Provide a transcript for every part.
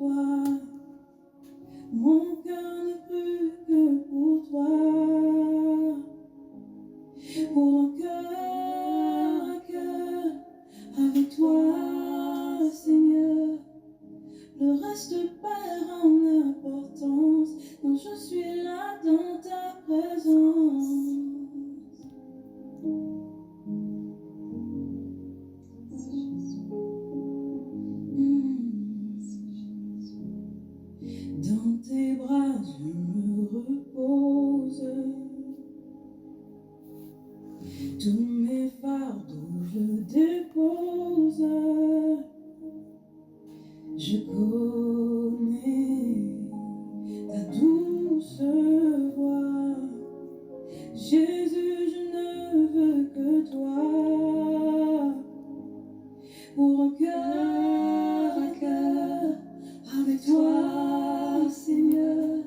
toi. Mon cœur ne brûle que pour toi. Pour un cœur à cœur avec toi, Seigneur. Le reste perd en importance quand je suis là dans ta présence. Dans tes bras je me repose. Tous mes fardeaux je dépose. Je connais ta douce voix. Jésus, je ne veux que toi. Pour un cœur à cœur avec toi, Seigneur.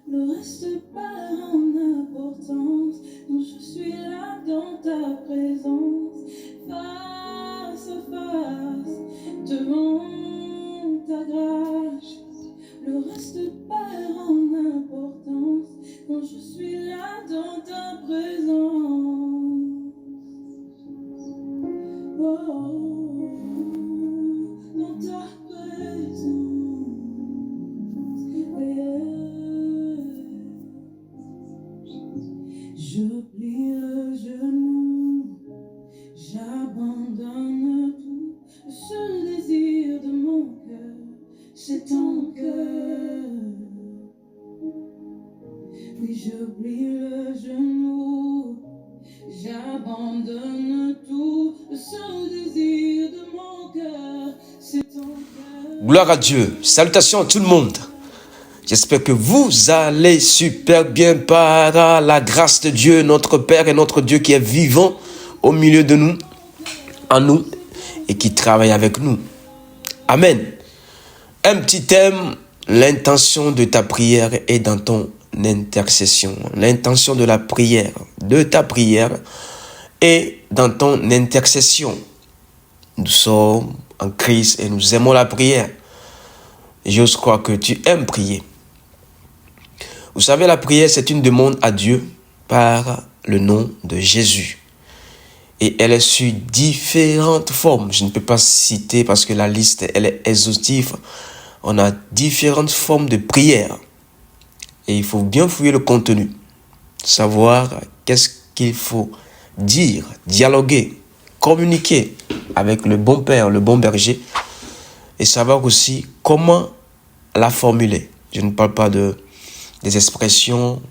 Le reste perd en importance quand je suis là dans ta présence. Face à face, devant ta grâce. Le reste perd en importance quand je suis là dans ta présence. Oh, dans ta présence. Je plie le genou, j'abandonne tout. Le seul désir de mon cœur, c'est ton cœur. Oui, je plie le genou, j'abandonne tout. Le seul désir de mon cœur, c'est ton cœur. Gloire à Dieu. Salutations à tout le monde. J'espère que vous allez super bien par la grâce de Dieu, notre Père et notre Dieu qui est vivant au milieu de nous, en nous, et qui travaille avec nous. Amen. Un petit thème, l'intention de ta prière est dans ton intercession. L'intention de la prière, de ta prière, est dans ton intercession. Nous sommes en Christ et nous aimons la prière. J'ose croire que tu aimes prier. Vous savez, la prière, c'est une demande à Dieu par le nom de Jésus. Et elle est sous différentes formes. Je ne peux pas citer parce que la liste, elle est exhaustive. On a différentes formes de prière. Et il faut bien fouiller le contenu. Savoir qu'est-ce qu'il faut dire, dialoguer, communiquer avec le bon Père, le bon berger. Et savoir aussi comment la formuler. Je ne parle pas des expressions,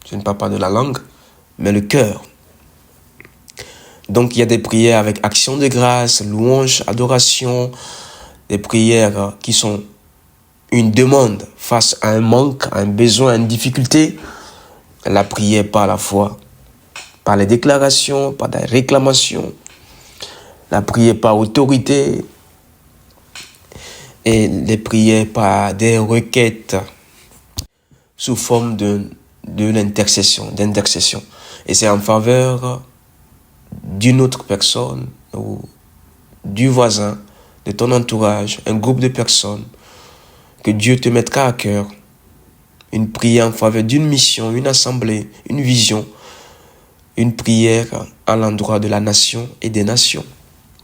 je ne parle pas de la langue, mais le cœur. Donc il y a des prières avec action de grâce, louange, adoration, des prières qui sont une demande face à un manque, à un besoin, à une difficulté. La prière par la foi, par les déclarations, par des réclamations, la prière par autorité et les prières par des requêtes sous forme de l'intercession, d'intercession. Et c'est en faveur d'une autre personne ou du voisin, de ton entourage, un groupe de personnes que Dieu te mettra à cœur. Une prière en faveur d'une mission, une assemblée, une vision, une prière à l'endroit de la nation et des nations,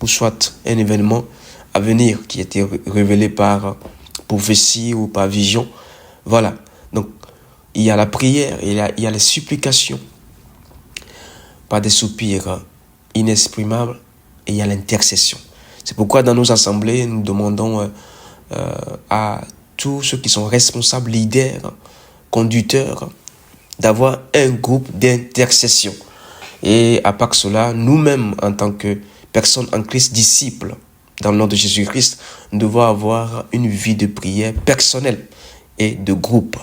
ou soit un événement à venir qui était révélé par prophétie ou par vision. Voilà. Donc, il y a la prière, il y a les supplications, par des soupirs inexprimables, et il y a l'intercession. C'est pourquoi dans nos assemblées, nous demandons à tous ceux qui sont responsables, leaders, conducteurs, d'avoir un groupe d'intercession. Et à part cela, nous-mêmes, en tant que personnes en Christ, disciples, dans le nom de Jésus-Christ, nous devons avoir une vie de prière personnelle et de groupe,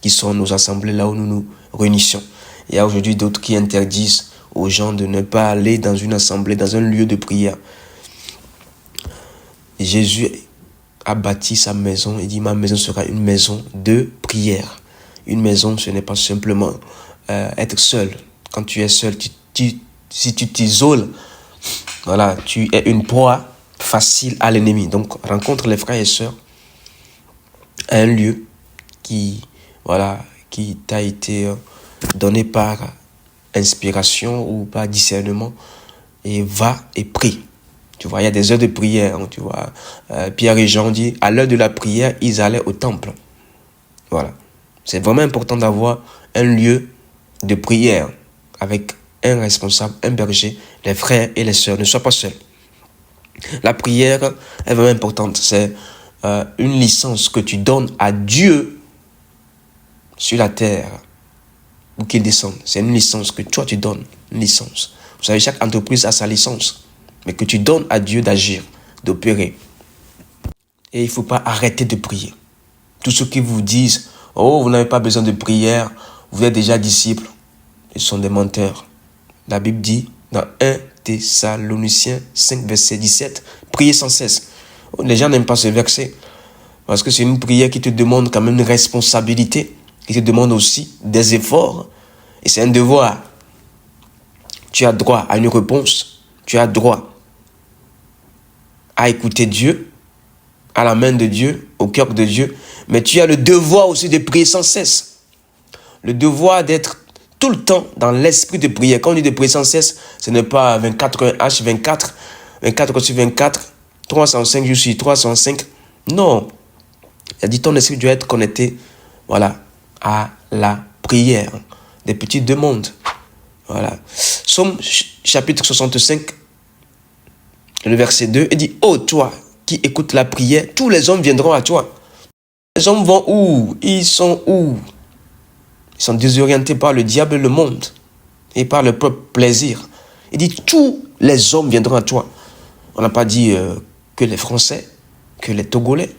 qui sont nos assemblées là où nous nous réunissons. Il y a aujourd'hui d'autres qui interdisent aux gens de ne pas aller dans une assemblée, dans un lieu de prière. Jésus a bâti sa maison et dit: ma maison sera une maison de prière. Une maison, ce n'est pas simplement être seul. Quand tu es seul, si tu t'isoles, voilà, tu es une proie facile à l'ennemi. Donc, rencontre les frères et sœurs à un lieu qui, voilà, qui t'a été donné par inspiration ou par discernement, et va et prie. Tu vois, il y a des heures de prière, hein, tu vois. Pierre et Jean dit, à l'heure de la prière, ils allaient au temple. Voilà. C'est vraiment important d'avoir un lieu de prière avec un responsable, un berger, les frères et les sœurs. Ne sois pas seul. La prière est vraiment importante. C'est une licence que tu donnes à Dieu sur la terre ou qu'il descende. C'est une licence que toi tu donnes. Une licence. Vous savez, chaque entreprise a sa licence, mais que tu donnes à Dieu d'agir, d'opérer. Et il ne faut pas arrêter de prier. Tous ceux qui vous disent, oh, vous n'avez pas besoin de prière, vous êtes déjà disciples, ils sont des menteurs. La Bible dit dans 1 Thessaloniciens 5, verset 17, priez sans cesse. Les gens n'aiment pas ce verset, parce que c'est une prière qui te demande quand même une responsabilité, qui te demande aussi des efforts, et c'est un devoir. Tu as droit à une réponse, tu as droit à écouter Dieu, à la main de Dieu, au cœur de Dieu, mais tu as le devoir aussi de prier sans cesse. Le devoir d'être tout le temps dans l'esprit de prière. Quand on dit de prier sans cesse, ce n'est pas 24 H, 24 sur 24, 305 jours sur 305. Non. Il a dit ton esprit doit être connecté, voilà, à la prière. Des petites demandes. Voilà. Psaume chapitre 65, le verset 2, il dit, ô toi qui écoutes la prière, tous les hommes viendront à toi. Les hommes vont où? Ils sont où? Ils sont désorientés par le diable et le monde et par leur propre plaisir. Il dit, tous les hommes viendront à toi. On n'a pas dit que les Français, que les Togolais,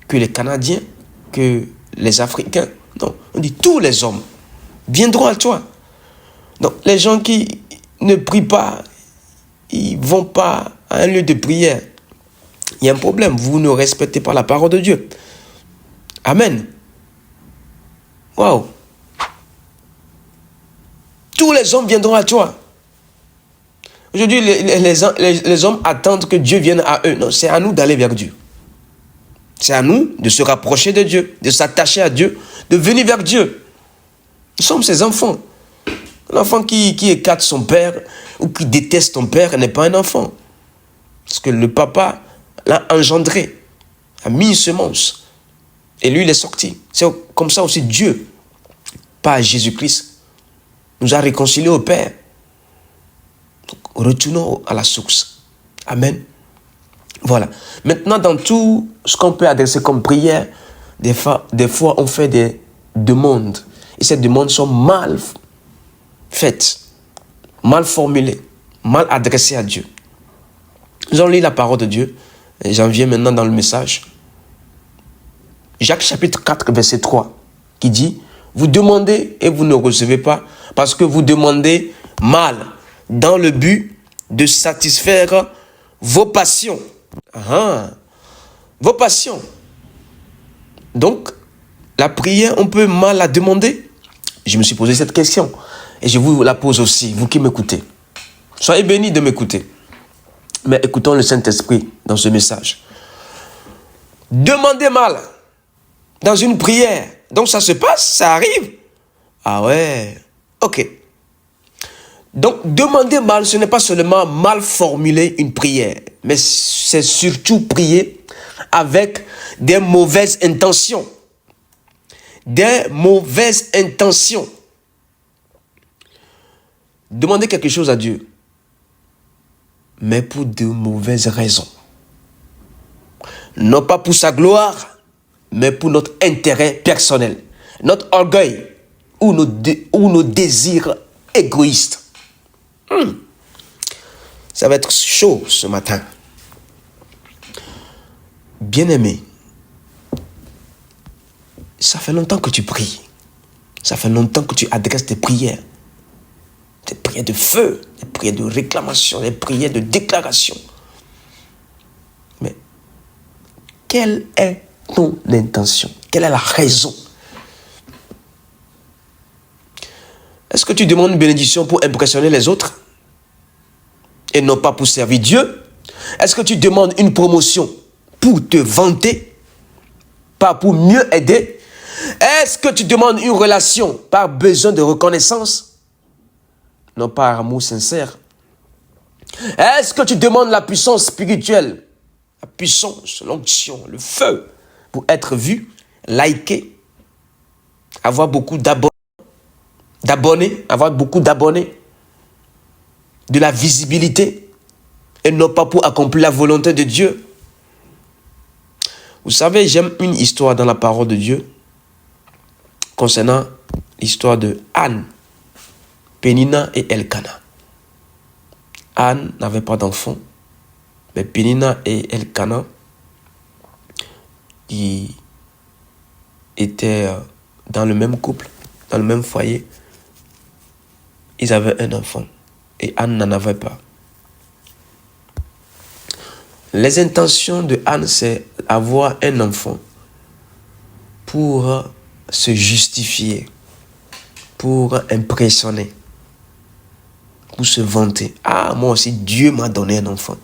que les Canadiens, que les Africains. Non, on dit tous les hommes viendront à toi. Donc, les gens qui ne prient pas, ils ne vont pas à un lieu de prière. Il y a un problème. Vous ne respectez pas la parole de Dieu. Amen. Waouh. Tous les hommes viendront à toi. Aujourd'hui, les hommes attendent que Dieu vienne à eux. Non, c'est à nous d'aller vers Dieu. C'est à nous de se rapprocher de Dieu, de s'attacher à Dieu, de venir vers Dieu. Nous sommes ses enfants. Un enfant qui écarte son père ou qui déteste son père n'est pas un enfant. Parce que le papa l'a engendré, a mis une semence. Et lui, il est sorti. C'est comme ça aussi Dieu, par Jésus-Christ, nous a réconciliés au Père. Donc, retournons à la source. Amen. Voilà. Maintenant, dans tout ce qu'on peut adresser comme prière, des fois, on fait des demandes. Et ces demandes sont mal faites, mal formulées, mal adressées à Dieu. Nous allons lire la parole de Dieu. Et j'en viens maintenant dans le message. Jacques chapitre 4, verset 3, qui dit, vous demandez et vous ne recevez pas, parce que vous demandez mal, dans le but de satisfaire vos passions. Vos passions. Donc, la prière, on peut mal la demander. Je me suis posé cette question. Et je vous la pose aussi, vous qui m'écoutez. Soyez bénis de m'écouter. Mais écoutons le Saint-Esprit dans ce message. Demandez mal dans une prière. Donc ça se passe, ça arrive. Ah ouais, ok. Donc demander mal, ce n'est pas seulement mal formuler une prière, mais c'est surtout prier avec des mauvaises intentions. Des mauvaises intentions. Demander quelque chose à Dieu, mais pour de mauvaises raisons. Non pas pour sa gloire, mais pour notre intérêt personnel, notre orgueil ou nos désirs égoïstes. Ça va être chaud ce matin. Bien-aimé, ça fait longtemps que tu pries. Ça fait longtemps que tu adresses tes prières. Des prières de feu, des prières de réclamation, des prières de déclaration. Mais quelle est ton intention? Quelle est la raison? Est-ce que tu demandes une bénédiction pour impressionner les autres et non pas pour servir Dieu? Est-ce que tu demandes une promotion pour te vanter? pas pour mieux aider? Est-ce que tu demandes une relation par besoin de reconnaissance? Non, par amour sincère. Est-ce que tu demandes la puissance spirituelle, la puissance, l'onction, le feu, pour être vu, liké, avoir beaucoup d'abonnés, avoir beaucoup d'abonnés, de la visibilité, et non pas pour accomplir la volonté de Dieu? Vous savez, j'aime une histoire dans la parole de Dieu concernant l'histoire de Anne, Pénina et Elkana. Anne n'avait pas d'enfant, mais Pénina et Elkana, qui étaient dans le même couple, dans le même foyer, ils avaient un enfant et Anne n'en avait pas. Les intentions de Anne, c'est avoir un enfant pour se justifier, pour impressionner, pour se vanter. Ah, moi aussi, Dieu m'a donné un enfant.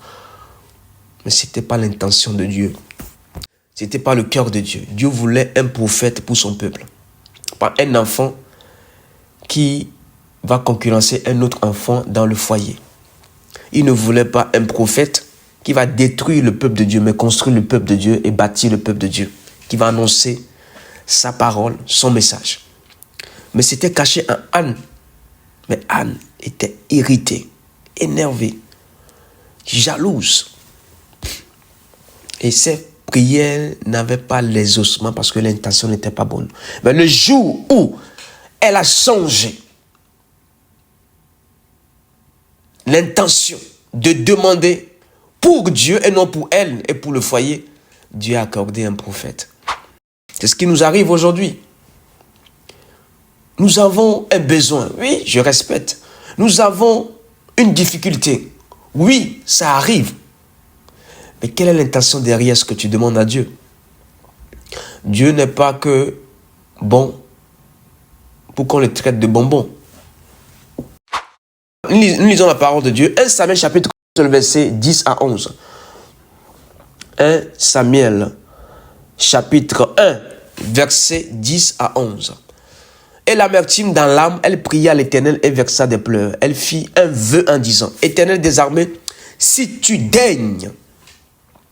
Mais ce n'était pas l'intention de Dieu. Ce n'était pas le cœur de Dieu. Dieu voulait un prophète pour son peuple. Pas un enfant qui va concurrencer un autre enfant dans le foyer. Il ne voulait pas un prophète qui va détruire le peuple de Dieu, mais construire le peuple de Dieu et bâtir le peuple de Dieu, qui va annoncer sa parole, son message. Mais c'était caché en Anne. Mais Anne était irritée, énervée, jalouse. Et ses prières n'avaient pas les ossements parce que l'intention n'était pas bonne. Mais le jour où elle a changé l'intention de demander pour Dieu et non pour elle et pour le foyer, Dieu a accordé un prophète. C'est ce qui nous arrive aujourd'hui. Nous avons un besoin. Oui, je respecte. Nous avons une difficulté. Oui, ça arrive. Mais quelle est l'intention derrière ce que tu demandes à Dieu? Dieu n'est pas que bon pour qu'on le traite de bonbon. Nous lisons la parole de Dieu. 1 Samuel chapitre 1, verset 10 à 11. 1 Samuel chapitre 1, verset 10 à 11. Et l'amertume dans l'âme, elle pria à l'Éternel et versa des pleurs. Elle fit un vœu en disant, Éternel des armées, si tu daignes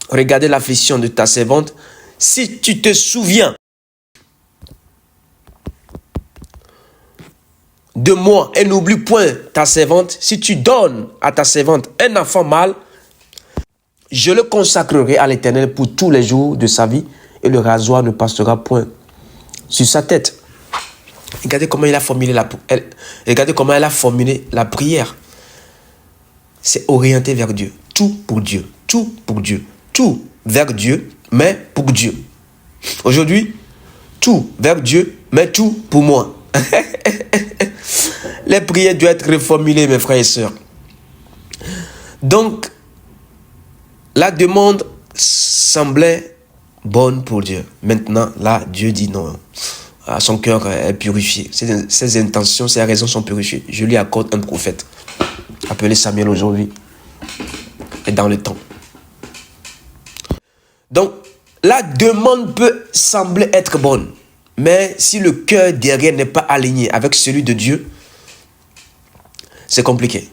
regarder l'affliction de ta servante, si tu te souviens de moi et n'oublie point ta servante, si tu donnes à ta servante un enfant mâle, je le consacrerai à l'Éternel pour tous les jours de sa vie et le rasoir ne passera point sur sa tête. Regardez comment elle a formulé la prière. C'est orienté vers Dieu. Tout pour Dieu. Tout pour Dieu. Tout vers Dieu, mais pour Dieu. Aujourd'hui, tout vers Dieu, mais tout pour moi. Les prières doivent être reformulées, mes frères et sœurs. Donc, la demande semblait bonne pour Dieu. Maintenant, là, Dieu dit non. Son cœur est purifié. Ses intentions, ses raisons sont purifiées. Je lui accorde un prophète, appelé Samuel aujourd'hui, et dans le temps. Donc, la demande peut sembler être bonne, mais si le cœur derrière n'est pas aligné avec celui de Dieu, c'est compliqué.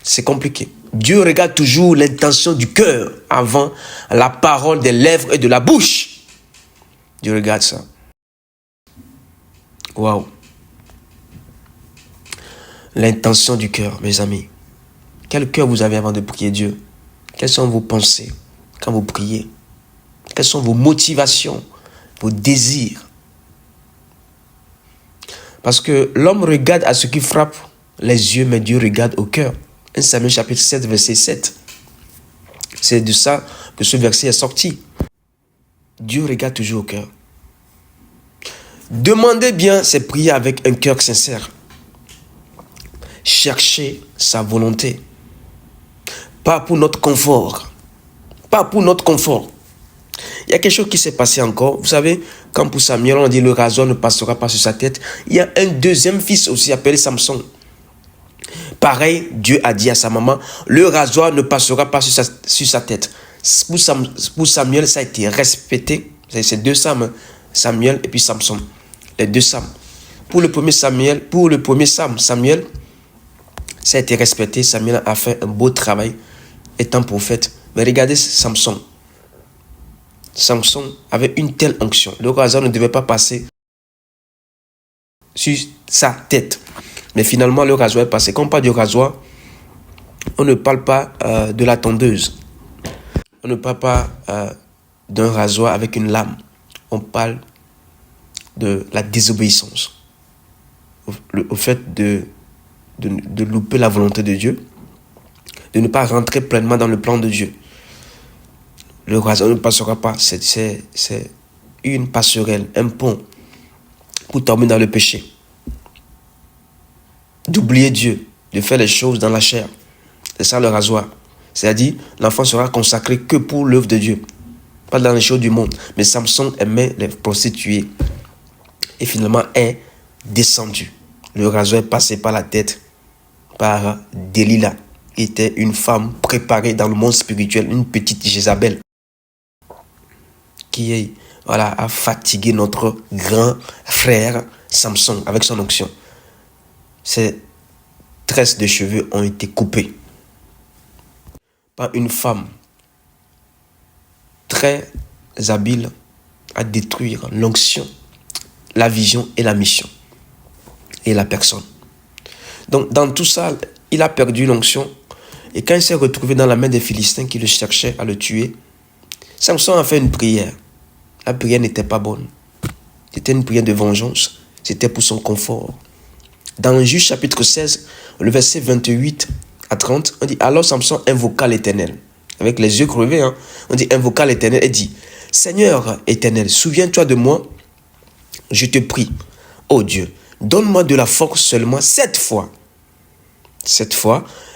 C'est compliqué. Dieu regarde toujours l'intention du cœur avant la parole des lèvres et de la bouche. Dieu regarde ça. Waouh. L'intention du cœur, mes amis. Quel cœur vous avez avant de prier Dieu? Quelles sont vos pensées quand vous priez? Quelles sont vos motivations, vos désirs? Parce que l'homme regarde à ce qui frappe les yeux, mais Dieu regarde au cœur. 1 Samuel chapitre 7, verset 7. C'est de ça que ce verset est sorti. Dieu regarde toujours au cœur. Demandez bien ces prières avec un cœur sincère. Cherchez sa volonté. Pas pour notre confort. Pas pour notre confort. Il y a quelque chose qui s'est passé encore. Vous savez, quand pour Samuel, on dit le rasoir ne passera pas sur sa tête. Il y a un deuxième fils aussi appelé Samson. Pareil, Dieu a dit à sa maman, le rasoir ne passera pas sur sa tête. Pour Samuel, ça a été respecté C'est deux Sam, hein. Samuel et puis Samson. Les deux Sam. Pour le premier Sam, Samuel, ça a été respecté. Samuel a fait un beau travail étant prophète. Mais regardez Samson. Samson avait une telle onction. Le rasoir ne devait pas passer sur sa tête. Mais finalement, le rasoir est passé. Quand on parle du rasoir, on ne parle pas de la tondeuse. On ne parle pas d'un rasoir avec une lame. On parle de la désobéissance. Au fait de louper la volonté de Dieu, de ne pas rentrer pleinement dans le plan de Dieu. Le rasoir ne passera pas. C'est une passerelle, un pont pour tomber dans le péché. D'oublier Dieu, de faire les choses dans la chair. C'est ça le rasoir. C'est-à-dire, l'enfant sera consacré que pour l'œuvre de Dieu, pas dans les choses du monde. Mais Samson aimait les prostituées et finalement est descendu. Le rasoir est passé par la tête par Delilah, qui était une femme préparée dans le monde spirituel, une petite Jézabel, qui a fatigué notre grand frère Samson avec son onction. Ses tresses de cheveux ont été coupées par une femme très habile à détruire l'onction, la vision et la mission et la personne. Donc dans tout ça, il a perdu l'onction et quand il s'est retrouvé dans la main des Philistins qui le cherchaient à le tuer, Samson a fait une prière. La prière n'était pas bonne. C'était une prière de vengeance. C'était pour son confort. Dans Juge chapitre 16, le verset 28 à 30, on dit, alors Samson invoqua l'Éternel. Avec les yeux crevés, on dit, invoqua l'Éternel et dit, Seigneur Éternel, souviens-toi de moi, je te prie. Ô Dieu, donne-moi de la force seulement cette fois,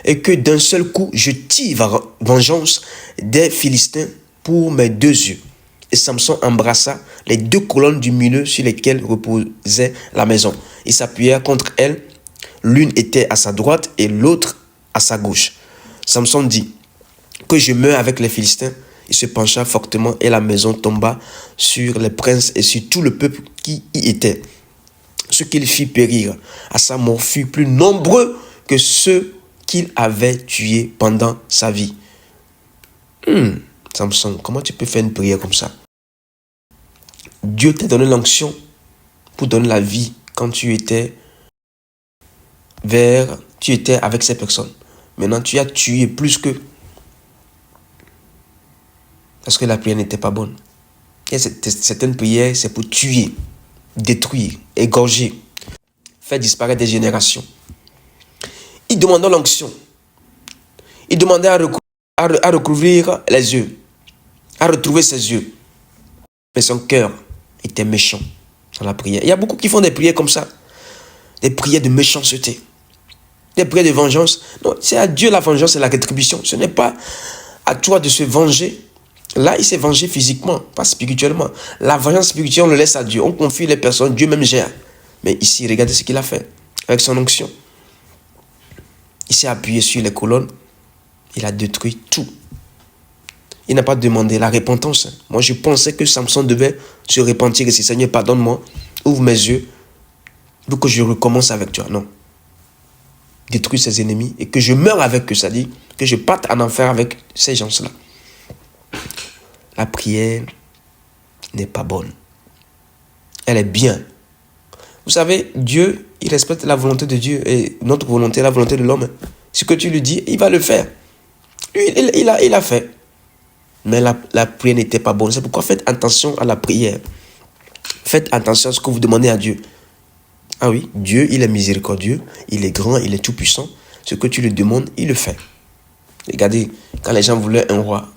et que d'un seul coup, je tire vengeance des Philistins pour mes deux yeux. Et Samson embrassa les deux colonnes du milieu sur lesquelles reposait la maison. Il s'appuya contre elles. L'une était à sa droite et l'autre à sa gauche. Samson dit, que je meure avec les Philistins. Il se pencha fortement et la maison tomba sur les princes et sur tout le peuple qui y était. Ce qu'il fit périr à sa mort fut plus nombreux que ceux qu'il avait tués pendant sa vie. Samson, comment tu peux faire une prière comme ça? Dieu t'a donné l'onction pour donner la vie quand tu étais avec ces personnes. Maintenant, tu as tué plus qu'eux. Parce que la prière n'était pas bonne. Et certaines prières, c'est pour tuer, détruire, égorger, faire disparaître des générations. Il demandait l'onction. Il demandait à recouvrir les yeux, à retrouver ses yeux. Mais son cœur était méchant dans la prière. Il y a beaucoup qui font des prières comme ça. Des prières de méchanceté. Des prières de vengeance. Non, c'est à Dieu la vengeance et la rétribution. Ce n'est pas à toi de se venger. Là, il s'est vengé physiquement, pas spirituellement. La vengeance spirituelle, on le laisse à Dieu. On confie les personnes, Dieu même gère. Mais ici, regardez ce qu'il a fait avec son onction. Il s'est appuyé sur les colonnes. Il a détruit tout. Il n'a pas demandé la repentance. Moi, je pensais que Samson devait se repentir et dire, Seigneur, pardonne-moi, ouvre mes yeux pour que je recommence avec toi. Non. Détruis ses ennemis et que je meure avec eux. C'est-à-dire que je parte en enfer avec ces gens-là. La prière n'est pas bonne. Elle est bien. Vous savez, Dieu, il respecte la volonté de Dieu et notre volonté, la volonté de l'homme. Ce que tu lui dis, il va le faire. Lui, il a fait. Mais la prière n'était pas bonne. C'est pourquoi faites attention à la prière. Faites attention à ce que vous demandez à Dieu. Ah oui, Dieu, il est miséricordieux, il est grand, il est tout puissant. Ce que tu lui demandes, il le fait. Regardez, quand les gens voulaient un roi,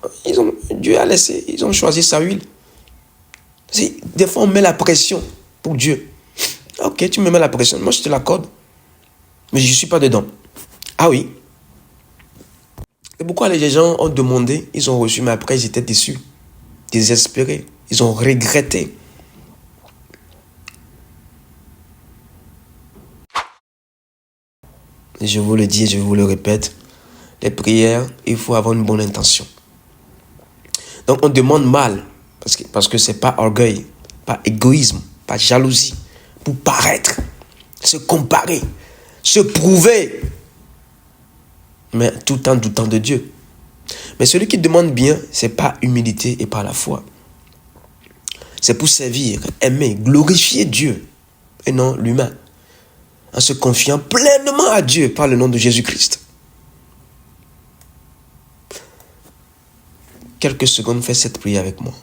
Dieu a laissé, ils ont choisi Saül. Des fois, on met la pression pour Dieu. Ok, tu me mets la pression, moi je te l'accorde. Mais je ne suis pas dedans. Ah oui. Et pourquoi les gens ont demandé, ils ont reçu, mais après ils étaient déçus, désespérés, ils ont regretté. Et je vous le dis et je vous le répète, les prières, il faut avoir une bonne intention. Donc on demande mal, Parce que c'est pas orgueil, pas égoïsme, pas jalousie, pour paraître, se comparer, se prouver, mais tout en doutant de Dieu. Mais celui qui demande bien, c'est par humilité et par la foi. C'est pour servir, aimer, glorifier Dieu et non l'humain, en se confiant pleinement à Dieu par le nom de Jésus-Christ. Quelques secondes, fais cette prière avec moi.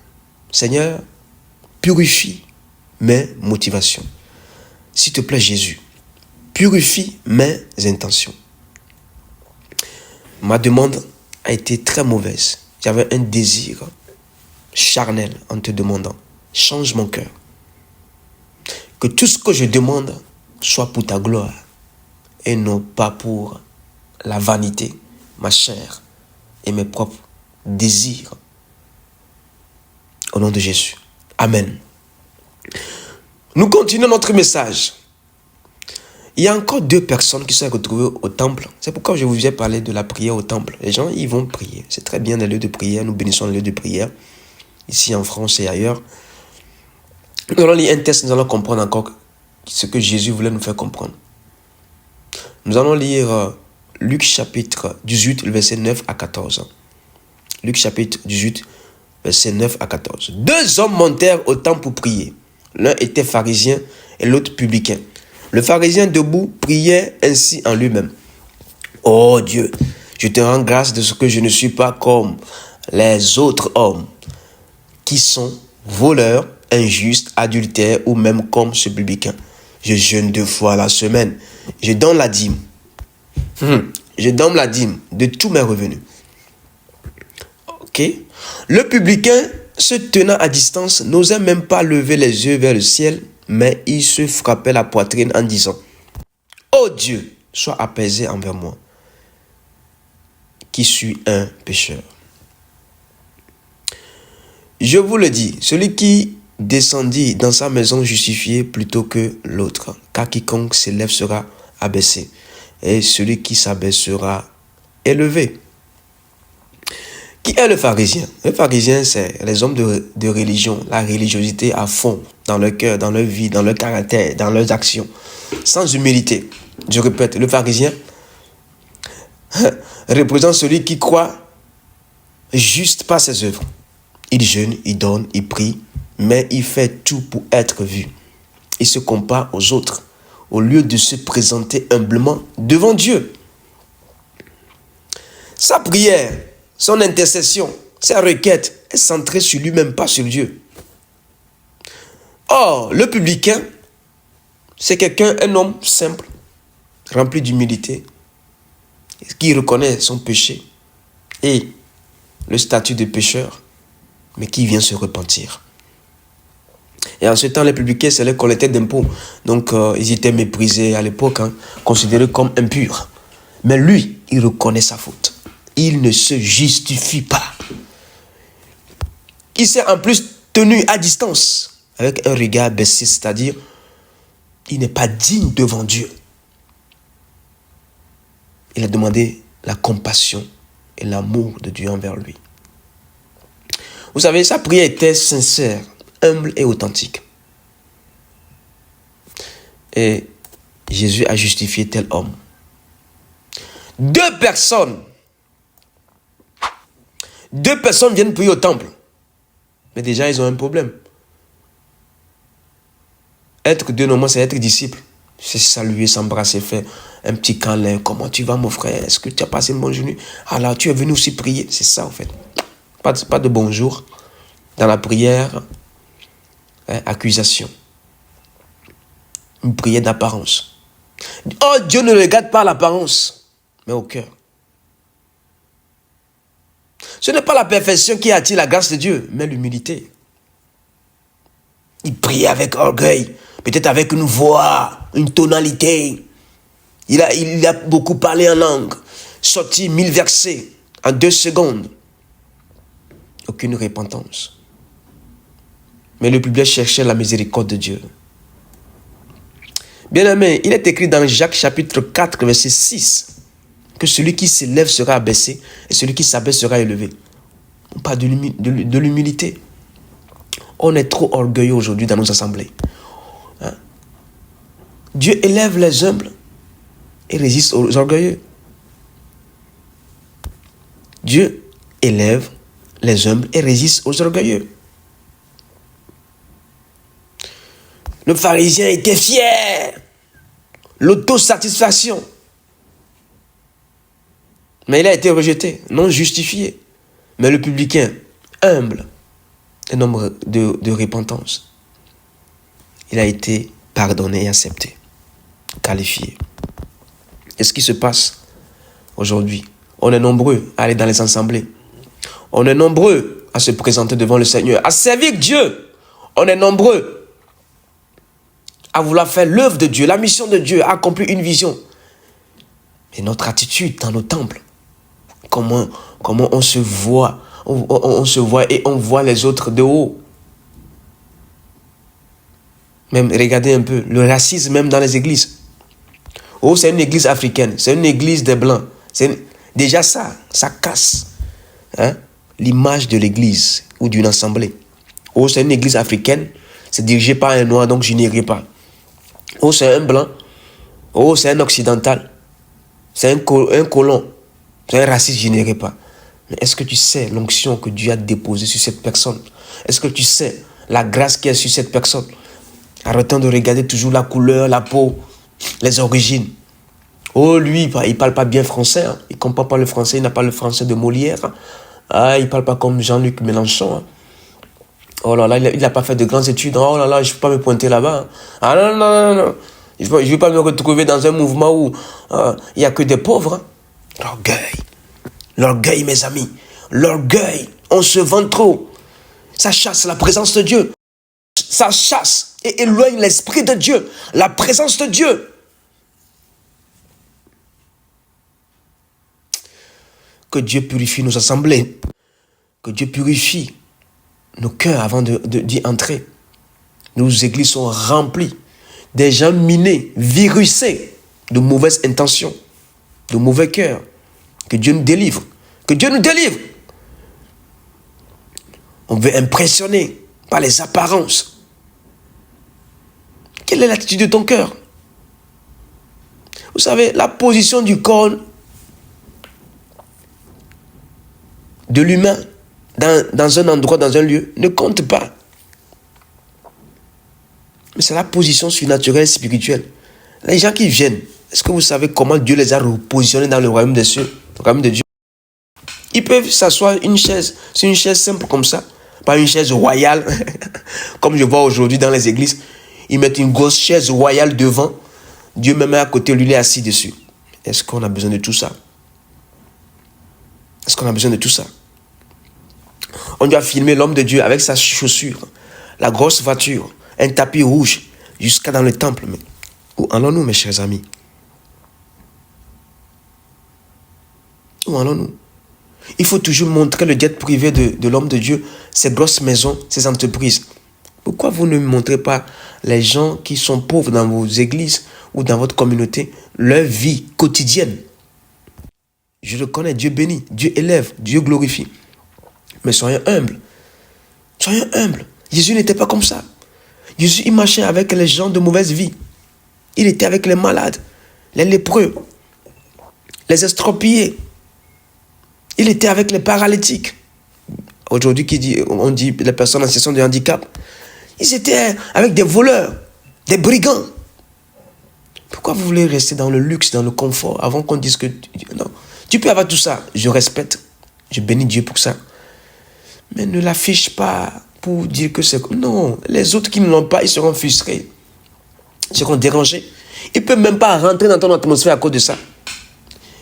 Seigneur, purifie mes motivations. S'il te plaît, Jésus, purifie mes intentions. Ma demande a été très mauvaise. J'avais un désir charnel en te demandant. Change mon cœur. Que tout ce que je demande soit pour ta gloire et non pas pour la vanité, ma chair et mes propres désirs. Au nom de Jésus. Amen. Nous continuons notre message. Il y a encore 2 personnes qui sont retrouvées au temple. C'est pourquoi je vous ai parlé de la prière au temple. Les gens, ils vont prier. C'est très bien les lieux de prière. Nous bénissons les lieux de prière. Ici en France et ailleurs. Nous allons lire un texte, nous allons comprendre encore ce que Jésus voulait nous faire comprendre. Nous allons lire Luc chapitre 18, le verset 9 à 14. Luc chapitre 18, verset 9 à 14. 2 hommes montèrent au temple pour prier. L'un était pharisien et l'autre publicain. Le pharisien debout priait ainsi en lui-même. Oh Dieu, je te rends grâce de ce que je ne suis pas comme les autres hommes qui sont voleurs, injustes, adultères ou même comme ce publicain. Je jeûne 2 fois la semaine. Je donne la dîme. Je donne la dîme de tous mes revenus. Ok. Le publicain, se tenant à distance, n'osait même pas lever les yeux vers le ciel, mais il se frappait la poitrine en disant « Oh Dieu, sois apaisé envers moi, qui suis un pécheur. » Je vous le dis, celui qui descendit dans sa maison justifié plutôt que l'autre, car quiconque s'élève sera abaissé, et celui qui s'abaisse sera élevé. Qui est le pharisien? Le pharisien, c'est les hommes de religion, la religiosité à fond, dans leur cœur, dans leur vie, dans leur caractère, dans leurs actions, sans humilité. Je répète, le pharisien représente celui qui croit juste par ses œuvres. Il jeûne, il donne, il prie, mais il fait tout pour être vu. Il se compare aux autres, au lieu de se présenter humblement devant Dieu. Sa prière, son intercession, sa requête est centrée sur lui-même, pas sur Dieu. Or, le publicain, c'est quelqu'un, un homme simple, rempli d'humilité, qui reconnaît son péché et le statut de pécheur, mais qui vient se repentir. Et en ce temps, les publicains, c'est les collecteurs d'impôts. Donc, ils étaient méprisés à l'époque, considérés comme impurs. Mais lui, il reconnaît sa faute. Il ne se justifie pas. Il s'est en plus tenu à distance, avec un regard baissé, c'est-à-dire, il n'est pas digne devant Dieu. Il a demandé la compassion et l'amour de Dieu envers lui. Vous savez, sa prière était sincère, humble et authentique. Et Jésus a justifié tel homme. 2 personnes viennent prier au temple. Mais déjà, ils ont un problème. Être 2, normalement, c'est être disciple. C'est saluer, s'embrasser, faire un petit câlin. Comment tu vas, mon frère? Est-ce que tu as passé une bonne journée? Alors, tu es venu aussi prier. C'est ça, en fait. Pas de bonjour. Dans la prière, accusation. Une prière d'apparence. Oh, Dieu ne regarde pas l'apparence, mais au cœur. Ce n'est pas la perfection qui attire la grâce de Dieu, mais l'humilité. Il prie avec orgueil, peut-être avec une voix, une tonalité. Il a beaucoup parlé en langue, sorti 1000 versets en 2 secondes. Aucune repentance. Mais le public cherchait la miséricorde de Dieu. Bien-aimé, il est écrit dans Jacques chapitre 4, verset 6, que celui qui s'élève sera abaissé et celui qui s'abaisse sera élevé. On parle de l'humilité. On est trop orgueilleux aujourd'hui dans nos assemblées. Hein? Dieu élève les humbles et résiste aux orgueilleux. Dieu élève les humbles et résiste aux orgueilleux. Le pharisien était fier. L'autosatisfaction. Mais il a été rejeté, non justifié. Mais le publicain, humble, un homme de repentance, il a été pardonné et accepté, qualifié. Et ce qui se passe aujourd'hui, on est nombreux à aller dans les assemblées. On est nombreux à se présenter devant le Seigneur, à servir Dieu. On est nombreux à vouloir faire l'œuvre de Dieu, la mission de Dieu, à accomplir une vision. Et notre attitude dans nos temples, comment on se voit, on se voit et on voit les autres de haut. Même, regardez un peu, le racisme même dans les églises. Oh, c'est une église africaine, c'est une église des Blancs. Déjà ça casse l'image de l'église ou d'une assemblée. Oh, c'est une église africaine, c'est dirigé par un noir, donc je n'irai pas. Oh, c'est un blanc. Oh, c'est un occidental. C'est un colon. C'est un raciste, je n'irai pas. Mais est-ce que tu sais l'onction que Dieu a déposée sur cette personne? Est-ce que tu sais la grâce qui est sur cette personne? Arrêtons de regarder toujours la couleur, la peau, les origines. Oh, lui, il ne parle pas bien français. Hein. Il ne comprend pas le français, il n'a pas le français de Molière. Hein. Ah, il ne parle pas comme Jean-Luc Mélenchon. Hein. Oh là là, il n'a pas fait de grandes études. Oh là là, je ne peux pas me pointer là-bas. Hein. Ah non, non, non, non. Je ne vais pas me retrouver dans un mouvement où il n'y a que des pauvres. Hein. L'orgueil. L'orgueil, mes amis. L'orgueil. On se vante trop. Ça chasse la présence de Dieu. Ça chasse et éloigne l'esprit de Dieu. La présence de Dieu. Que Dieu purifie nos assemblées. Que Dieu purifie nos cœurs avant d'y entrer. Nos églises sont remplies des gens minés, virusés de mauvaises intentions, de mauvais cœurs. Que Dieu nous délivre. Que Dieu nous délivre. On veut impressionner par les apparences. Quelle est l'attitude de ton cœur? Vous savez, la position du corps de l'humain dans un endroit, dans un lieu, ne compte pas. Mais c'est la position surnaturelle et spirituelle. Les gens qui viennent, est-ce que vous savez comment Dieu les a repositionnés dans le royaume des cieux, le royaume de Dieu? Ils peuvent s'asseoir sur une chaise simple comme ça, pas une chaise royale, comme je vois aujourd'hui dans les églises. Ils mettent une grosse chaise royale devant. Dieu même à côté, lui, il est assis dessus. Est-ce qu'on a besoin de tout ça? Est-ce qu'on a besoin de tout ça? On doit filmer l'homme de Dieu avec sa chaussure, la grosse voiture, un tapis rouge, jusqu'à dans le temple. Mais où allons-nous, mes chers amis? Où allons-nous? Il faut toujours montrer le jet privé de l'homme de Dieu, ses grosses maisons, ses entreprises. Pourquoi vous ne montrez pas les gens qui sont pauvres dans vos églises ou dans votre communauté, leur vie quotidienne? Je le connais, Dieu bénit, Dieu élève, Dieu glorifie. Mais soyons humbles. Soyons humbles. Jésus n'était pas comme ça. Jésus, il marchait avec les gens de mauvaise vie. Il était avec les malades, les lépreux, les estropiés. Il était avec les paralytiques. Aujourd'hui, on dit les personnes en situation de handicap. Ils étaient avec des voleurs, des brigands. Pourquoi vous voulez rester dans le luxe, dans le confort, avant qu'on dise que... Non, tu peux avoir tout ça. Je respecte. Je bénis Dieu pour ça. Mais ne l'affiche pas pour dire que c'est... Non, les autres qui ne l'ont pas, ils seront frustrés. Ils seront dérangés. Ils ne peuvent même pas rentrer dans ton atmosphère à cause de ça.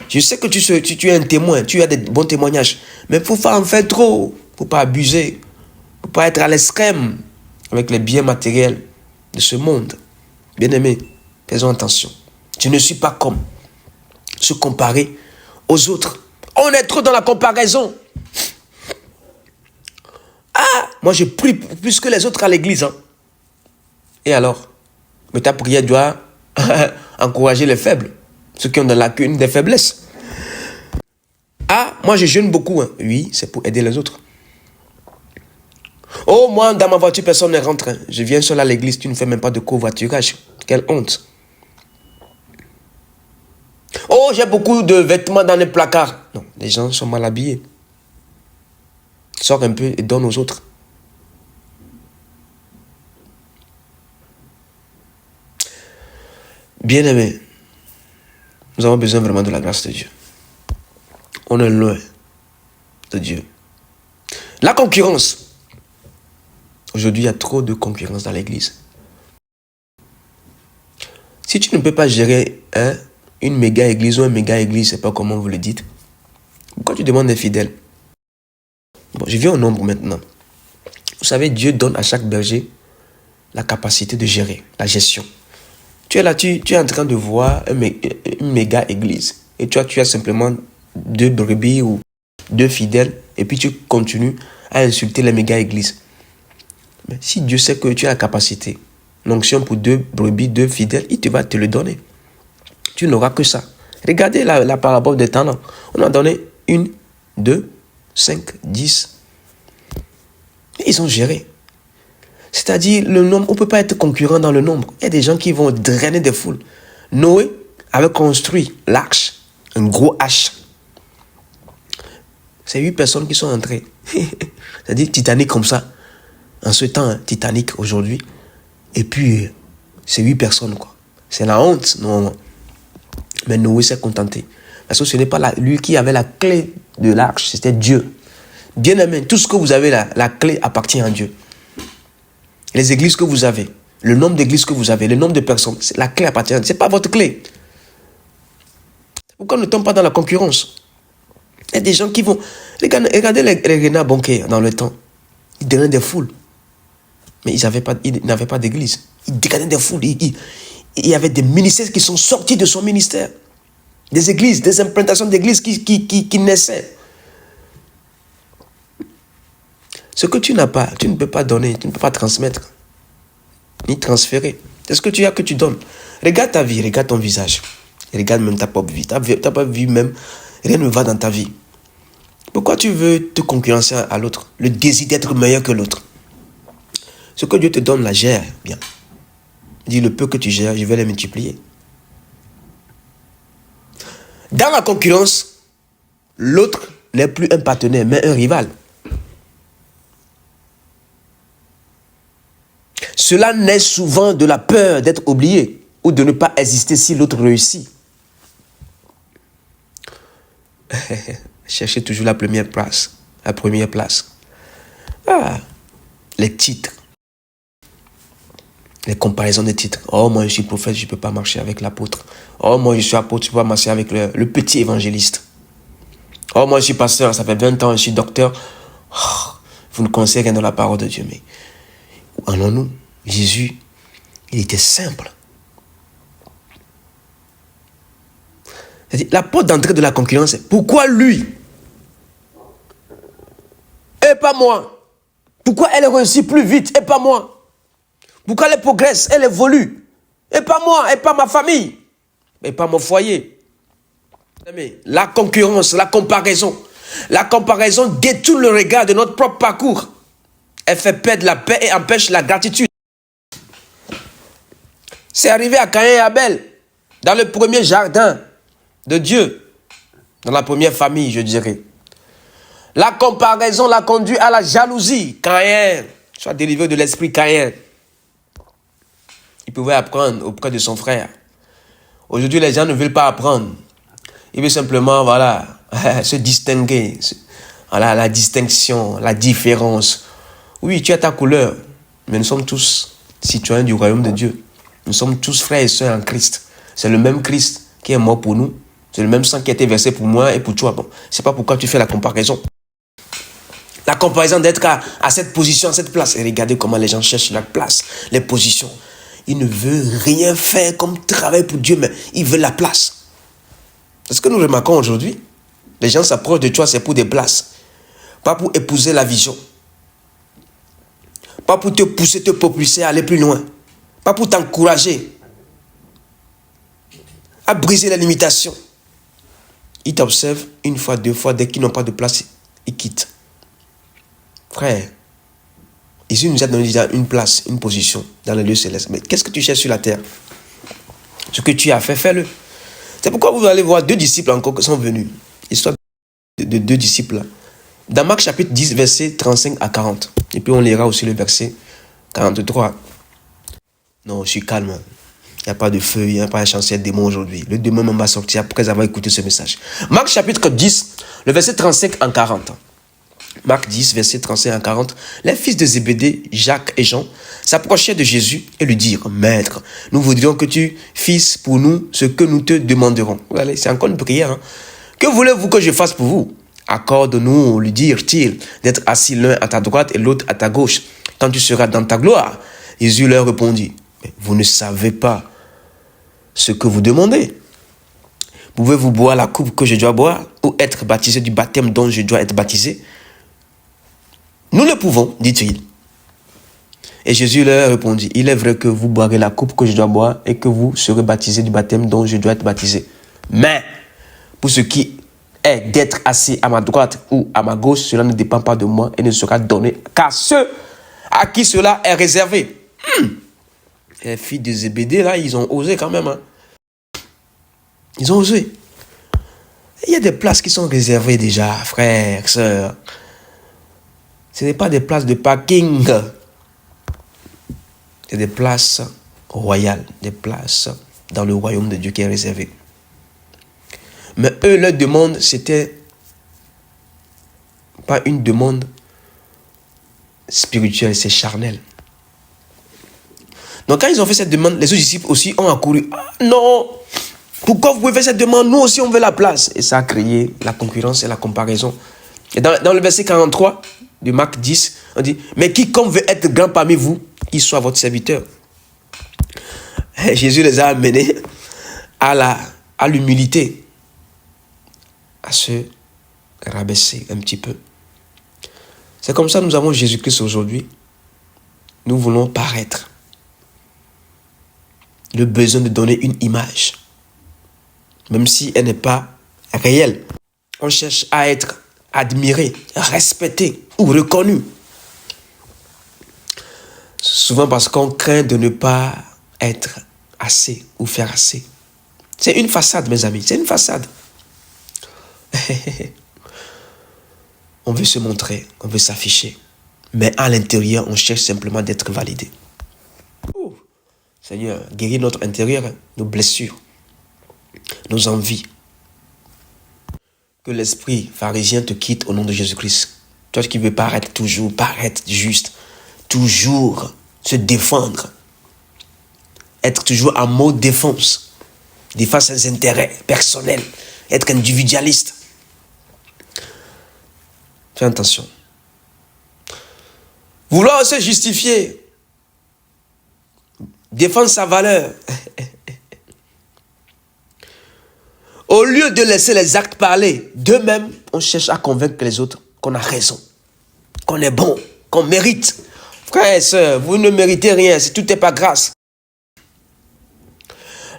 Je sais que tu es un témoin, tu as des bons témoignages. Mais il ne faut pas en faire trop. Il ne faut pas abuser. Il ne faut pas être à l'extrême avec les biens matériels de ce monde. Bien-aimés, faisons attention. Je ne suis pas comme se comparer aux autres. On est trop dans la comparaison. Ah, moi je prie plus que les autres à l'église. Hein. Et alors? Mais ta prière doit encourager les faibles. Ceux qui ont dans lacune des faiblesses. Ah, moi je jeûne beaucoup. Hein. Oui, c'est pour aider les autres. Oh, moi, dans ma voiture, personne ne rentre. Je viens seul à l'église, tu ne fais même pas de covoiturage. Quelle honte. Oh, j'ai beaucoup de vêtements dans les placards. Non, les gens sont mal habillés. Sors un peu et donne aux autres. Bien-aimés, nous avons besoin vraiment de la grâce de Dieu. On est loin de Dieu. La concurrence. Aujourd'hui, il y a trop de concurrence dans l'église. Si tu ne peux pas gérer une méga église ou un méga église, je ne sais pas comment vous le dites, pourquoi tu demandes des fidèles? Bon, je viens au nombre maintenant. Vous savez, Dieu donne à chaque berger la capacité de gérer, la gestion. Tu es là, tu es en train de voir une méga église. Et tu as simplement 2 brebis ou 2 fidèles. Et puis tu continues à insulter les méga églises. Mais si Dieu sait que tu as la capacité, l'onction pour 2 brebis, 2 fidèles, il va te le donner. Tu n'auras que ça. Regardez la parabole des talents. On a donné 1, 2, 5, 10. Ils ont géré. C'est-à-dire, le nombre, on ne peut pas être concurrent dans le nombre. Il y a des gens qui vont drainer des foules. Noé avait construit l'arche, un gros H. C'est 8 personnes qui sont entrées. C'est-à-dire, Titanic comme ça. En ce temps, Titanic aujourd'hui. Et puis, c'est 8 personnes, quoi. C'est la honte, normalement. Mais Noé s'est contenté. Parce que ce n'est pas lui qui avait la clé de l'arche, c'était Dieu. Bien-aimé, tout ce que vous avez là, la clé appartient à Dieu. Les églises que vous avez, le nombre d'églises que vous avez, le nombre de personnes, la clé appartient à Dieu. Ce n'est pas votre clé. Pourquoi ne tombe pas dans la concurrence? Il y a des gens qui vont... Regardez les renards banquiers dans le temps. Ils drainaient des foules. Mais ils n'avaient pas d'église. Ils drainaient des foules. Il y avait des ministères qui sont sortis de son ministère. Des églises, des implantations d'églises qui naissaient. Ce que tu n'as pas, tu ne peux pas donner, tu ne peux pas transmettre, ni transférer. C'est ce que tu as que tu donnes. Regarde ta vie, regarde ton visage. Regarde même ta propre vie. Ta propre vie même, rien ne va dans ta vie. Pourquoi tu veux te concurrencer à l'autre? Le désir d'être meilleur que l'autre. Ce que Dieu te donne, la gère bien. Dis le peu que tu gères, je vais les multiplier. Dans la concurrence, l'autre n'est plus un partenaire, mais un rival. Cela naît souvent de la peur d'être oublié ou de ne pas exister si l'autre réussit. Cherchez toujours la première place. La première place. Ah, les titres. Les comparaisons de titres. Oh, moi je suis prophète, je ne peux pas marcher avec l'apôtre. Oh, moi je suis apôtre, je ne peux pas marcher avec le petit évangéliste. Oh, moi je suis pasteur, ça fait 20 ans, je suis docteur. Oh, vous ne connaissez rien dans la parole de Dieu. Mais où allons-nous? Jésus, il était simple. La porte d'entrée de la concurrence, c'est pourquoi lui et pas moi? Pourquoi elle réussit plus vite et pas moi? Pourquoi elle progresse, elle évolue et pas moi, et pas ma famille, et pas mon foyer? La concurrence, la comparaison détourne le regard de notre propre parcours. Elle fait perdre la paix et empêche la gratitude. C'est arrivé à Caïn et Abel, dans le premier jardin de Dieu, dans la première famille, je dirais. La comparaison l'a conduit à la jalousie. Caïn, soit délivré de l'esprit Caïn. Il pouvait apprendre auprès de son frère. Aujourd'hui, les gens ne veulent pas apprendre. Ils veulent simplement, voilà, se distinguer. Voilà, la distinction, la différence. Oui, tu as ta couleur, mais nous sommes tous citoyens du royaume de Dieu. Nous sommes tous frères et sœurs en Christ. C'est le même Christ qui est mort pour nous. C'est le même sang qui a été versé pour moi et pour toi. Bon, c'est pas pourquoi tu fais la comparaison. La comparaison d'être à cette position, à cette place. Et regardez comment les gens cherchent la place, les positions. Ils ne veulent rien faire comme travail pour Dieu, mais ils veulent la place. C'est ce que nous remarquons aujourd'hui. Les gens s'approchent de toi, c'est pour des places. Pas pour épouser la vision. Pas pour te pousser, te propulser à aller plus loin. Pas pour t'encourager à briser les limitations. Ils t'observent une fois, deux fois, dès qu'ils n'ont pas de place, ils quittent. Frère, Jésus nous a donné déjà une place, une position dans le lieu céleste. Mais qu'est-ce que tu cherches sur la terre? Ce que tu as fait, fais-le. C'est pourquoi vous allez voir deux disciples encore qui sont venus. Histoire de deux disciples là. Dans Marc chapitre 10, verset 35 à 40. Et puis on lira aussi le verset 43. Non, je suis calme. Il n'y a pas de feu, il n'y a pas de chantier de démon aujourd'hui. Le démon même va sortir après avoir écouté ce message. Marc chapitre 10, le verset 35 à 40. Marc 10, verset 35 à 40. Les fils de Zébédée, Jacques et Jean, s'approchaient de Jésus et lui dirent, Maître, nous voudrions que tu fasses pour nous ce que nous te demanderons. Allez, c'est encore une prière. Hein? Que voulez-vous que je fasse pour vous? Accorde-nous, lui dirent-ils, d'être assis l'un à ta droite et l'autre à ta gauche, quand tu seras dans ta gloire. Jésus leur répondit, mais vous ne savez pas ce que vous demandez. Pouvez-vous boire la coupe que je dois boire ou être baptisé du baptême dont je dois être baptisé? Nous le pouvons, dit-il. Et Jésus leur répondit, il est vrai que vous boirez la coupe que je dois boire et que vous serez baptisé du baptême dont je dois être baptisé. Mais pour ce qui est d'être assis à ma droite ou à ma gauche, cela ne dépend pas de moi et ne sera donné qu'à ceux à qui cela est réservé. Les filles de Zébédée, là, ils ont osé quand même. Hein. Ils ont osé. Il y a des places qui sont réservées déjà, frères, sœurs. Ce n'est pas des places de parking. C'est des places royales, des places dans le royaume de Dieu qui est réservé. Mais eux, leur demande, c'était pas une demande spirituelle, c'est charnel. Donc quand ils ont fait cette demande, les autres disciples aussi ont accouru. Ah non, pourquoi vous pouvez faire cette demande? Nous aussi on veut la place. Et ça a créé la concurrence et la comparaison. Et dans le verset 43 de Marc 10, on dit, mais quiconque veut être grand parmi vous, qu'il soit votre serviteur. Et Jésus les a amenés à l'humilité, à se rabaisser un petit peu. C'est comme ça que nous avons Jésus-Christ aujourd'hui. Nous voulons paraître. Le besoin de donner une image, même si elle n'est pas réelle. On cherche à être admiré, respecté ou reconnu. Souvent parce qu'on craint de ne pas être assez ou faire assez. C'est une façade, mes amis, c'est une façade. On veut se montrer, on veut s'afficher. Mais à l'intérieur, on cherche simplement d'être validé. Seigneur, guéris notre intérieur, nos blessures, nos envies. Que l'esprit pharisien te quitte au nom de Jésus-Christ. Toi qui veux paraître toujours, paraître juste, toujours se défendre, être toujours en mode défense, défendre ses intérêts personnels, être individualiste. Fais attention. Vouloir se justifier, défendre sa valeur. Au lieu de laisser les actes parler d'eux-mêmes, on cherche à convaincre les autres qu'on a raison, qu'on est bon, qu'on mérite. Frères et sœurs, vous ne méritez rien si tout n'est pas grâce.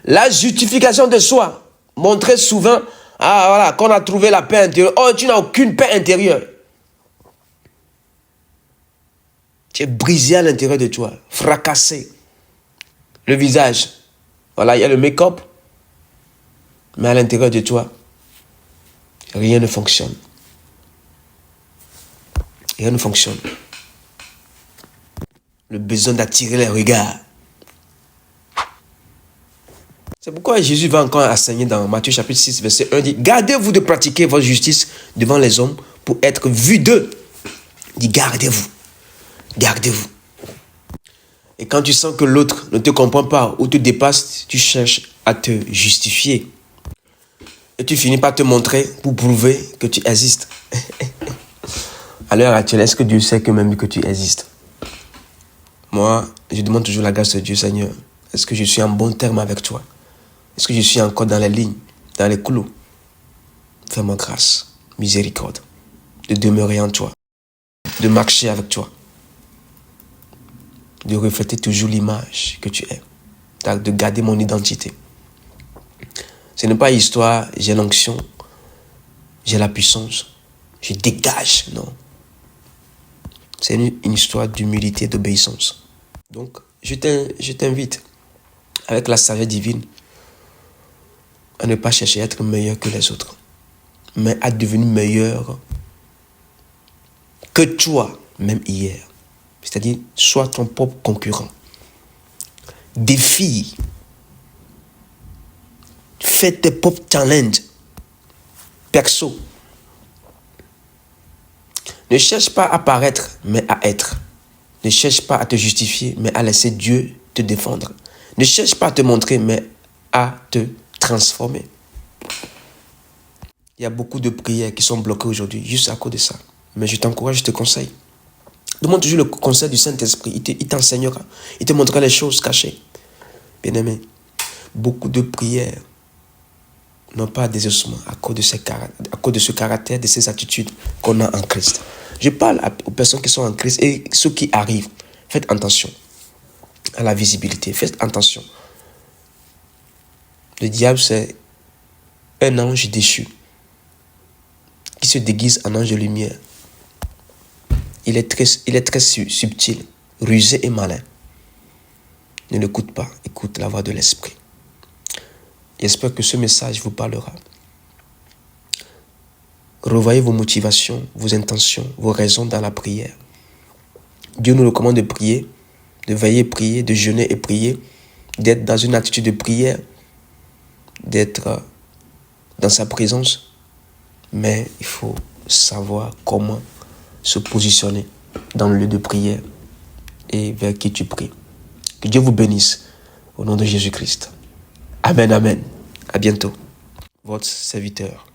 La justification de soi, montrer souvent qu'on a trouvé la paix intérieure. Oh, tu n'as aucune paix intérieure. Tu es brisé à l'intérieur de toi, fracassé. Le visage, voilà, il y a le make-up, mais à l'intérieur de toi, rien ne fonctionne. Rien ne fonctionne. Le besoin d'attirer les regards. C'est pourquoi Jésus va encore enseigner dans Matthieu chapitre 6, verset 1, dit, gardez-vous de pratiquer votre justice devant les hommes pour être vu d'eux. Il dit, gardez-vous. Gardez-vous. Et quand tu sens que l'autre ne te comprend pas ou te dépasse, tu cherches à te justifier. Et tu finis par te montrer pour prouver que tu existes. À l'heure actuelle, est-ce que Dieu sait que même que tu existes? Moi, je demande toujours la grâce de Dieu, Seigneur. Est-ce que je suis en bon terme avec toi? Est-ce que je suis encore dans les lignes, dans les clous? Fais-moi grâce, miséricorde, de demeurer en toi, de marcher avec toi, de refléter toujours l'image que tu es, de garder mon identité. Ce n'est pas histoire, j'ai l'onction, j'ai la puissance, je dégage, non. C'est une histoire d'humilité et d'obéissance. Donc, je t'invite, avec la sagesse divine, à ne pas chercher à être meilleur que les autres, mais à devenir meilleur que toi, même hier. C'est-à-dire, sois ton propre concurrent. Défie. Fais tes propres challenges. Perso. Ne cherche pas à paraître, mais à être. Ne cherche pas à te justifier, mais à laisser Dieu te défendre. Ne cherche pas à te montrer, mais à te transformer. Il y a beaucoup de prières qui sont bloquées aujourd'hui, juste à cause de ça. Mais je t'encourage, je te conseille. Demande toujours le conseil du Saint-Esprit. Il t'enseignera. Il te montrera les choses cachées. Bien-aimé, beaucoup de prières n'ont pas d'exaucement à cause de ce caractère, de ces attitudes qu'on a en Christ. Je parle aux personnes qui sont en Christ et ceux qui arrivent. Faites attention à la visibilité. Faites attention. Le diable, c'est un ange déchu qui se déguise en ange de lumière. Il est très subtil, rusé et malin. Ne l'écoute pas, écoute la voix de l'Esprit. J'espère que ce message vous parlera. Revoyez vos motivations, vos intentions, vos raisons dans la prière. Dieu nous recommande de prier, de veiller et prier, de jeûner et prier, d'être dans une attitude de prière, d'être dans sa présence. Mais il faut savoir comment se positionner dans le lieu de prière et vers qui tu pries. Que Dieu vous bénisse au nom de Jésus-Christ. Amen, amen. À bientôt. Votre serviteur.